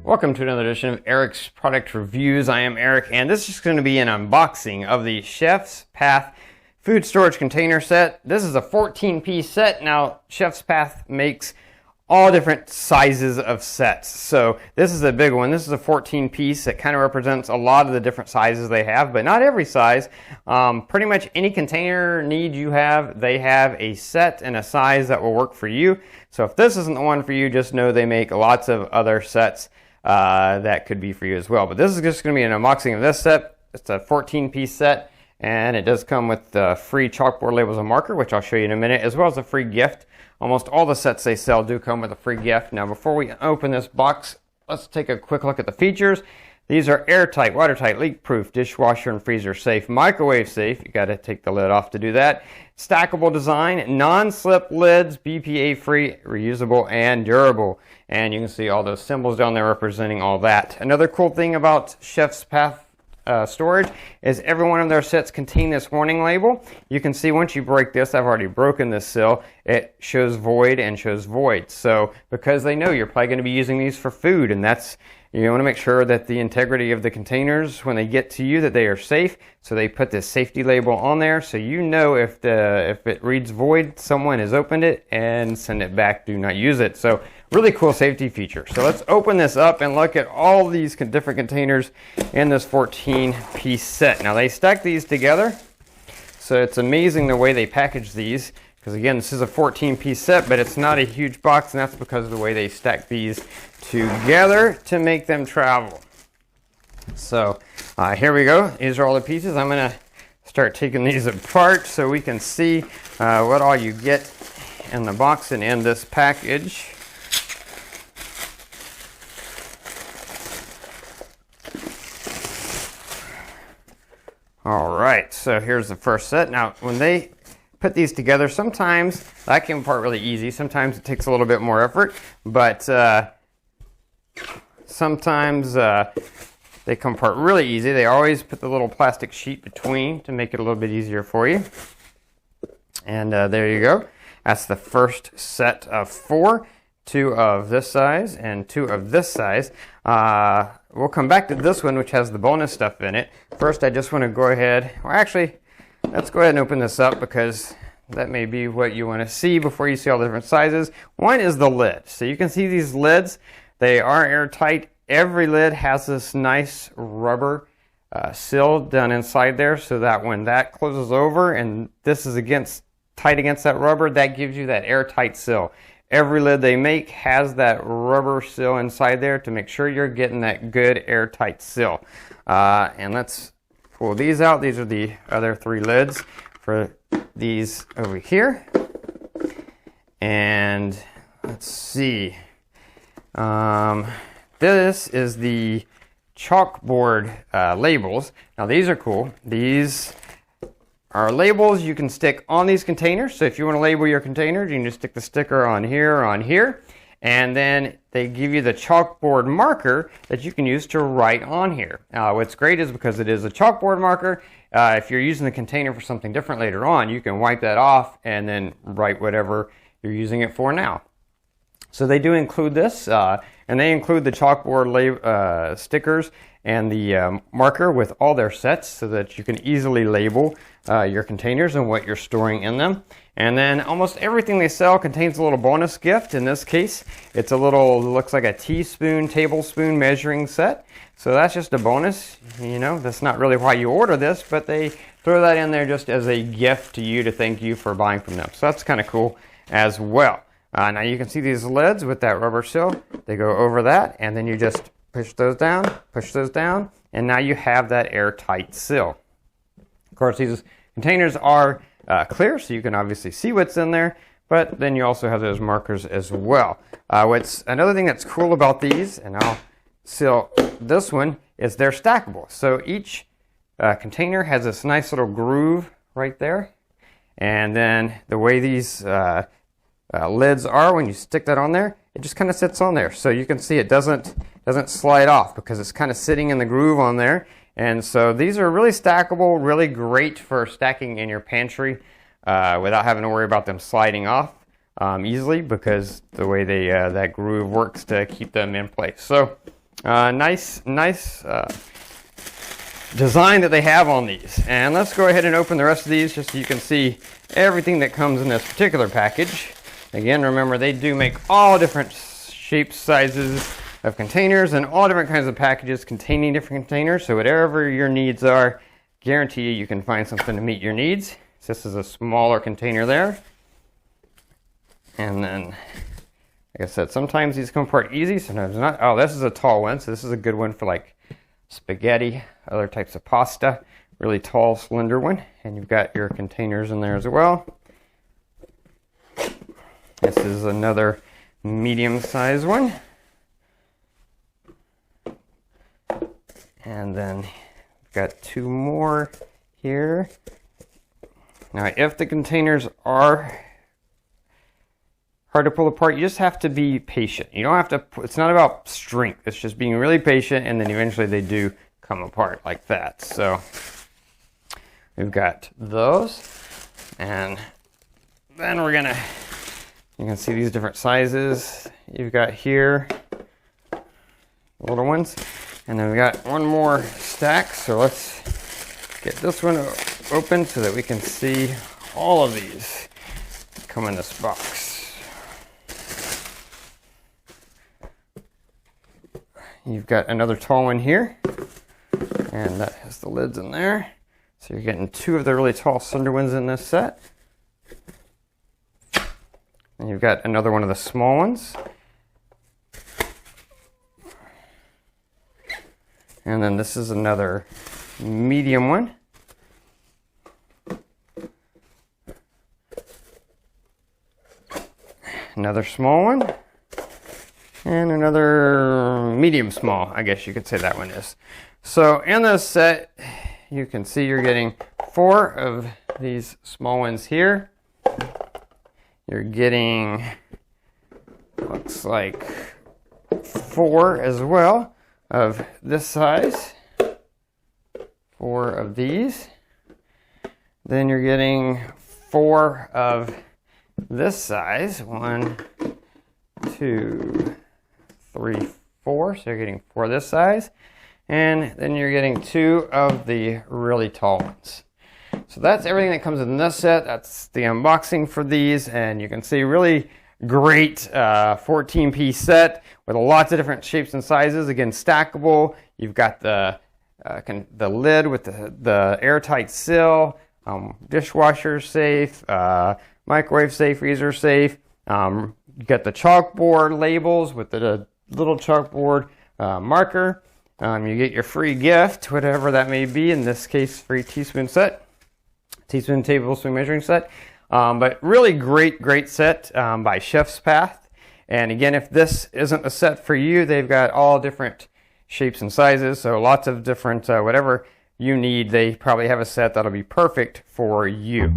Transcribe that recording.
Welcome to another edition of Eric's Product Reviews. I am Eric, and this is going to be an unboxing of the Chef's Path food storage container set. This is a 14-piece set. Now, Chef's Path makes all different sizes of sets. So this is a big one. This is a 14-piece. It kind of represents a lot of the different sizes they have, but not every size. Pretty much any container need you have, they have a set and a size that will work for you. So if this isn't the one for you, just know they make lots of other sets that could be for you as well. But this is just going to be an unboxing of this set. It's a 14-piece set, and it does come with free chalkboard labels and marker, which I'll show you in a minute, as well as a free gift. Almost all the sets they sell do come with a free gift. Now, before we open this box, let's take a quick look at the features. These are airtight, watertight, leak-proof, dishwasher and freezer safe, microwave safe. You got to take the lid off to do that. Stackable design, non-slip lids, BPA-free, reusable, and durable. And you can see all those symbols down there representing all that. Another cool thing about Chef's Path storage is every one of their sets contain this warning label. You can see once you break this, I've already broken this seal, it shows void and shows void. So because they know you're probably going to be using these for food, and that's, you want to make sure that the integrity of the containers when they get to you, that they are safe. So they put this safety label on there so you know if it reads void, someone has opened it and send it back, do not use it. So really cool safety feature. So let's open this up and look at all these different containers in this 14-piece set. Now they stack these together, so it's amazing the way they package these, because again, this is a 14-piece set, but it's not a huge box, and that's because of the way they stack these together to make them travel. So here we go. These are all the pieces. I'm going to start taking these apart so we can see what all you get in the box and in this package. All right, so here's the first set. Now, when they put these together, sometimes that can part really easy. Sometimes it takes a little bit more effort, but sometimes they come apart really easy. They always put the little plastic sheet between to make it a little bit easier for you. And there you go. That's the first set of 4. 2 of this size and 2 of this size. We'll come back to this one, which has the bonus stuff in it. First, I just want to go ahead, or actually, let's go ahead and open this up, because that may be what you want to see before you see all the different sizes. One is the lid. So you can see these lids. They are airtight. Every lid has this nice rubber seal done inside there, so that when that closes over and this is tight against that rubber, that gives you that airtight seal. Every lid they make has that rubber seal inside there to make sure you're getting that good airtight seal. And let's pull these out. These are the other 3 lids for these over here. And let's see. This is the chalkboard labels. Now these are cool. These are labels you can stick on these containers. So if you want to label your container, you can just stick the sticker on here, and then they give you the chalkboard marker that you can use to write on here. What's great is because it is a chalkboard marker, if you're using the container for something different later on, you can wipe that off and then write whatever you're using it for now. So they do include this, and they include the chalkboard stickers and the marker with all their sets so that you can easily label your containers and what you're storing in them. And then almost everything they sell contains a little bonus gift. In this case, it's a little, looks like a teaspoon, tablespoon measuring set. So that's just a bonus. You know, that's not really why you order this, but they throw that in there just as a gift to you to thank you for buying from them. So that's kind of cool as well. Now you can see these lids with that rubber seal. They go over that, and then you just push those down, and now you have that airtight seal. Of course, these containers are clear, so you can obviously see what's in there, but then you also have those markers as well. Another thing that's cool about these, and I'll seal this one, is they're stackable. So each container has this nice little groove right there, and then the way these lids are, when you stick that on there, it just kind of sits on there. So you can see it doesn't slide off because it's kind of sitting in the groove on there. And so these are really stackable, really great for stacking in your pantry without having to worry about them sliding off easily, because the way that groove works to keep them in place. So Nice design that they have on these. And let's go ahead and open the rest of these just so you can see everything that comes in this particular package. Again, remember they do make all different shapes, sizes of containers and all different kinds of packages containing different containers. So whatever your needs are, guarantee you can find something to meet your needs. So this is a smaller container there. And then, like I said, sometimes these come apart easy, sometimes not. Oh, this is a tall one, so this is a good one for like spaghetti, other types of pasta. Really tall, slender one. And you've got your containers in there as well. This is another medium-sized one. And then we've got two more here. Now, if the containers are hard to pull apart, you just have to be patient. You don't have to, it's not about strength. It's just being really patient, and then eventually they do come apart like that. So we've got those, and then we're gonna, you can see these different sizes you've got here, little ones, and then we got one more stack. So let's get this one open so that we can see all of these come in this box. You've got another tall one here, and that has the lids in there. So you're getting two of the really tall slender ones in this set. And you've got another one of the small ones. And then this is another medium one. Another small one. And another medium small, I guess you could say that one is. So in this set, you can see you're getting 4 of these small ones here. You're getting, looks like 4 as well of this size. 4 of these. Then you're getting 4 of this size. 1, 2, 3, 4. So you're getting 4 this size. And then you're getting 2 of the really tall ones. So that's everything that comes in this set. That's the unboxing for these. And you can see really great 14-piece set with lots of different shapes and sizes. Again, stackable. You've got the lid with the airtight seal, dishwasher safe, microwave safe, freezer safe. You got the chalkboard labels with the little chalkboard marker. You get your free gift, whatever that may be. In this case, free teaspoon set, teaspoon, tablespoon measuring set. But really great set by Chef's Path. And again, if this isn't a set for you, they've got all different shapes and sizes. So lots of different, whatever you need, they probably have a set that'll be perfect for you.